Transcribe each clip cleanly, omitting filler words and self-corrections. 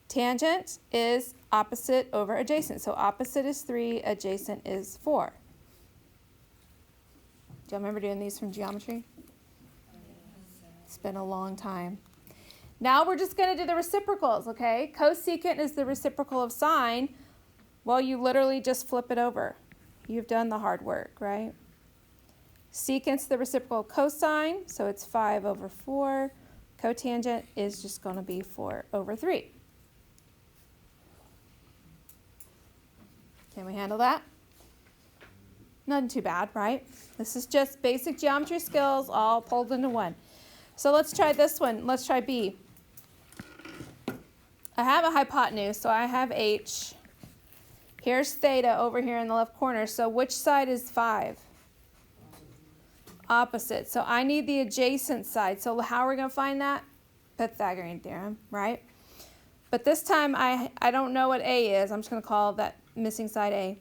Tangent is opposite over adjacent. So opposite is 3, adjacent is 4. Do you remember doing these from geometry? It's been a long time. Now we're just going to do the reciprocals, okay? Cosecant is the reciprocal of sine. Well, you literally just flip it over. You've done the hard work, right? Secant's the reciprocal of cosine, so it's 5 over 4. Cotangent is just going to be 4 over 3. Can we handle that? Nothing too bad, right? This is just basic geometry skills all pulled into one. So let's try this one. Let's try B. I have a hypotenuse, so I have H. Here's theta over here in the left corner. So which side is 5? Opposite. So I need the adjacent side. So how are we going to find that? Pythagorean theorem, right? But this time I don't know what A is. I'm just going to call that missing side A.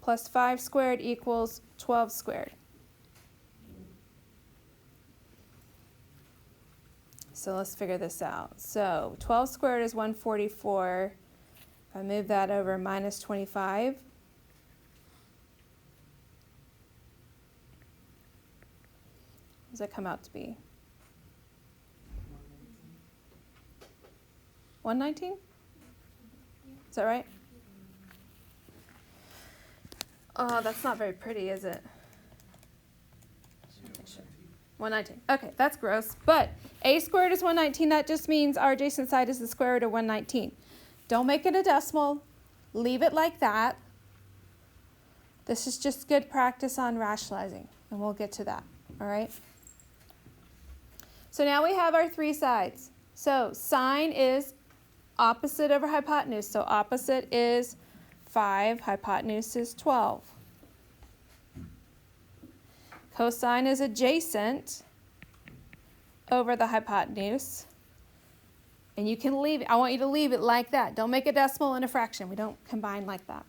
Plus 5 squared equals 12 squared. So let's figure this out. So 12 squared is 144. If I move that over, minus 25. What does that come out to be? 119? Is that right? Oh, that's not very pretty, is it? 119. Okay, that's gross. But A squared is 119. That just means our adjacent side is the square root of 119. Don't make it a decimal. Leave it like that. This is just good practice on rationalizing, and we'll get to that. All right? So now we have our three sides. So sine is opposite over hypotenuse. So opposite is 5, hypotenuse is 12. Cosine is adjacent over the hypotenuse. And you can leave it. I want you to leave it like that. Don't make a decimal and a fraction. We don't combine like that.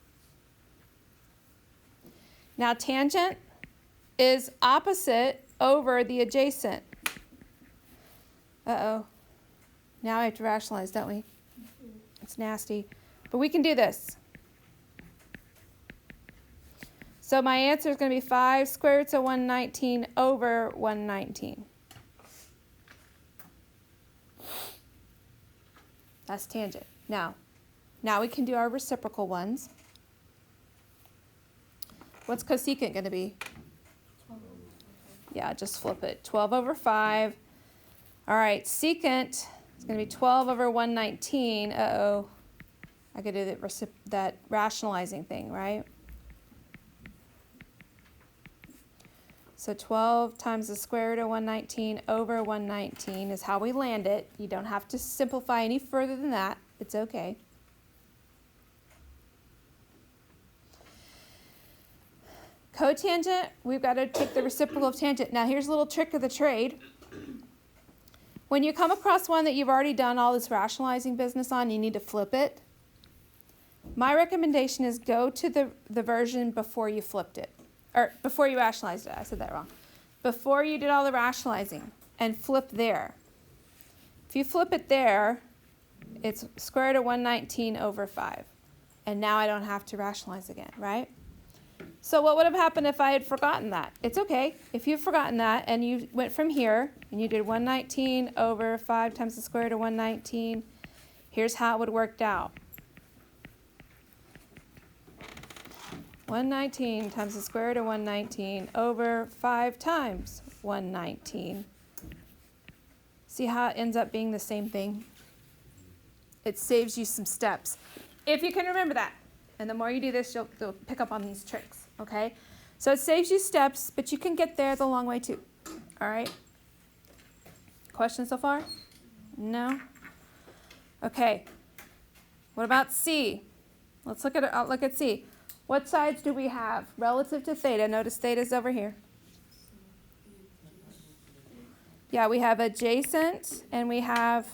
Now tangent is opposite over the adjacent. Uh-oh. Now I have to rationalize, don't we? It's nasty. But we can do this. So my answer is going to be 5 square roots of 119 over 119. That's tangent. Now we can do our reciprocal ones. What's cosecant going to be? 12. Yeah, just flip it. 12 over 5. All right, secant is going to be 12 over 119. Uh-oh. I could do that rationalizing thing, right? So 12 times the square root of 119 over 119 is how we land it. You don't have to simplify any further than that. It's okay. Cotangent, we've got to take the reciprocal of tangent. Now here's a little trick of the trade. When you come across one that you've already done all this rationalizing business on, you need to flip it. My recommendation is go to the version before you flipped it. Or before you rationalized it. I said that wrong. Before you did all the rationalizing and flip there. If you flip it there, it's square root of 119 over 5. And now I don't have to rationalize again, right? So what would have happened if I had forgotten that? It's okay. If you've forgotten that and you went from here and you did 119 over 5 times the square root of 119, here's how it would have worked out. 119 times the square root of 119 over 5 times 119. See how it ends up being the same thing? It saves you some steps. If you can remember that. And the more you do this, you'll pick up on these tricks, okay? So it saves you steps, but you can get there the long way too. All right? Questions so far? No? Okay. What about C? Let's look at C. What sides do we have relative to theta? Notice theta's over here. Yeah, we have adjacent and we have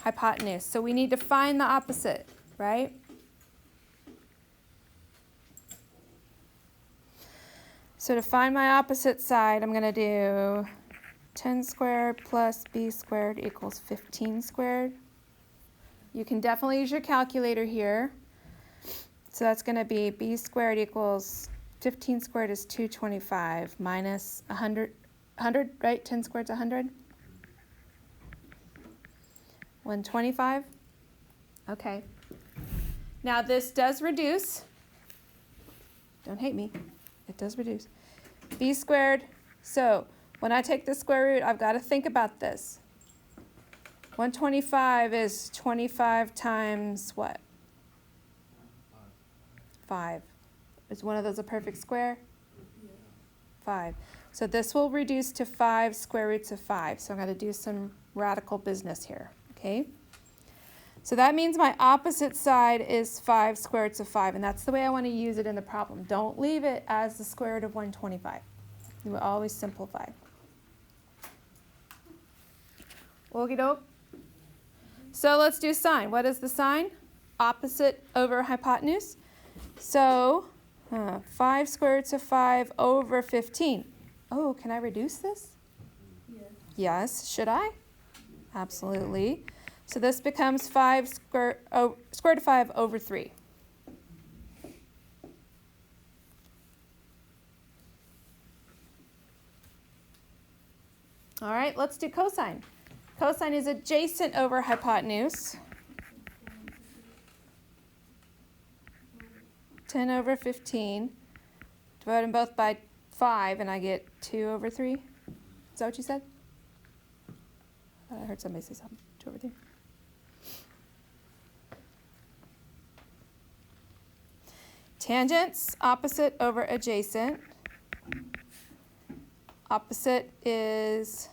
hypotenuse. So we need to find the opposite, right? So to find my opposite side, I'm going to do 10 squared plus b squared equals 15 squared. you can definitely use your calculator here. So that's going to be b squared equals 15 squared is 225 minus 100, right? 10 squared is 100. 125. Okay. Now this does reduce. Don't hate me. It does reduce. B squared. So when I take the square root, I've got to think about this. 125 is 25 times what? 5. Is one of those a perfect square? 5. So this will reduce to 5 square roots of 5. So I'm going to do some radical business here. Okay? So that means my opposite side is 5 square roots of 5. And that's the way I want to use it in the problem. Don't leave it as the square root of 125. You will always simplify. Okie doke. So let's do sine. What is the sine? Opposite over hypotenuse. So 5 square roots of 5 over 15. Oh, can I reduce this? Yeah. Yes. Should I? Absolutely. So this becomes 5 square root of 5 over 3. All right, let's do cosine. Cosine is adjacent over hypotenuse. 10 over 15. Divide them both by 5, and I get 2 over 3. Is that what you said? I heard somebody say something. 2 over 3. Tangents, opposite over adjacent. Opposite is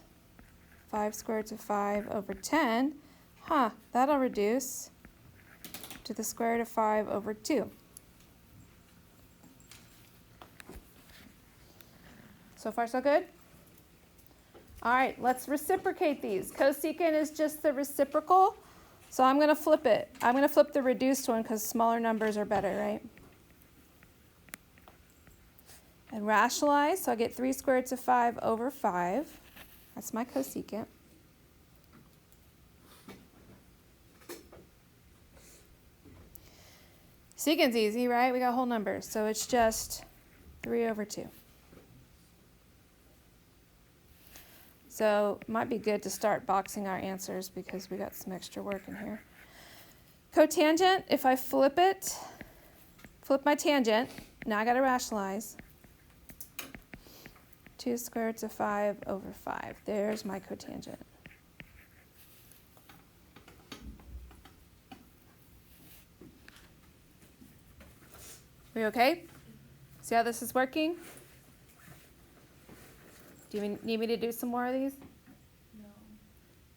5 square roots of 5 over 10. That'll reduce to the square root of 5 over 2. So far, so good? All right, let's reciprocate these. Cosecant is just the reciprocal, so I'm going to flip it. I'm going to flip the reduced one because smaller numbers are better, right? And rationalize, so I get 3 square roots of 5 over 5. That's my cosecant. Secant's easy, right? We got whole numbers, so it's just 3 over 2. So it might be good to start boxing our answers because we got some extra work in here. Cotangent, if I flip it, flip my tangent, now I got to rationalize. 2 square roots of 5 over 5. There's my cotangent. We okay? See how this is working? Do you need me to do some more of these? No.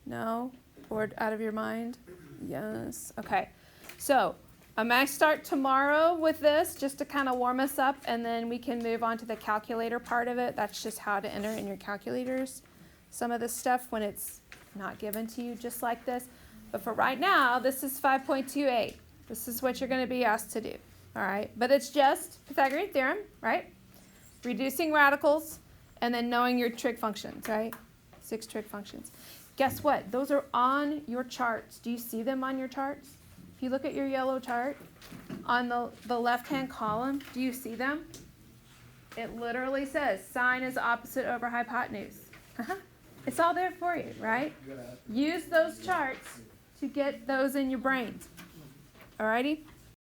No? Bored out of your mind? Yes. Okay. So I might start tomorrow with this just to kind of warm us up, and then we can move on to the calculator part of it. That's just how to enter in your calculators some of this stuff when it's not given to you just like this. But for right now, this is 5.28. This is what you're going to be asked to do. All right? But it's just Pythagorean theorem, right? Reducing radicals, and then knowing your trig functions, right? 6 trig functions. Guess what? Those are on your charts. Do you see them on your charts? If you look at your yellow chart, on the left-hand column, do you see them? It literally says sine is opposite over hypotenuse. It's all there for you, right? Use those charts to get those in your brains. Alrighty?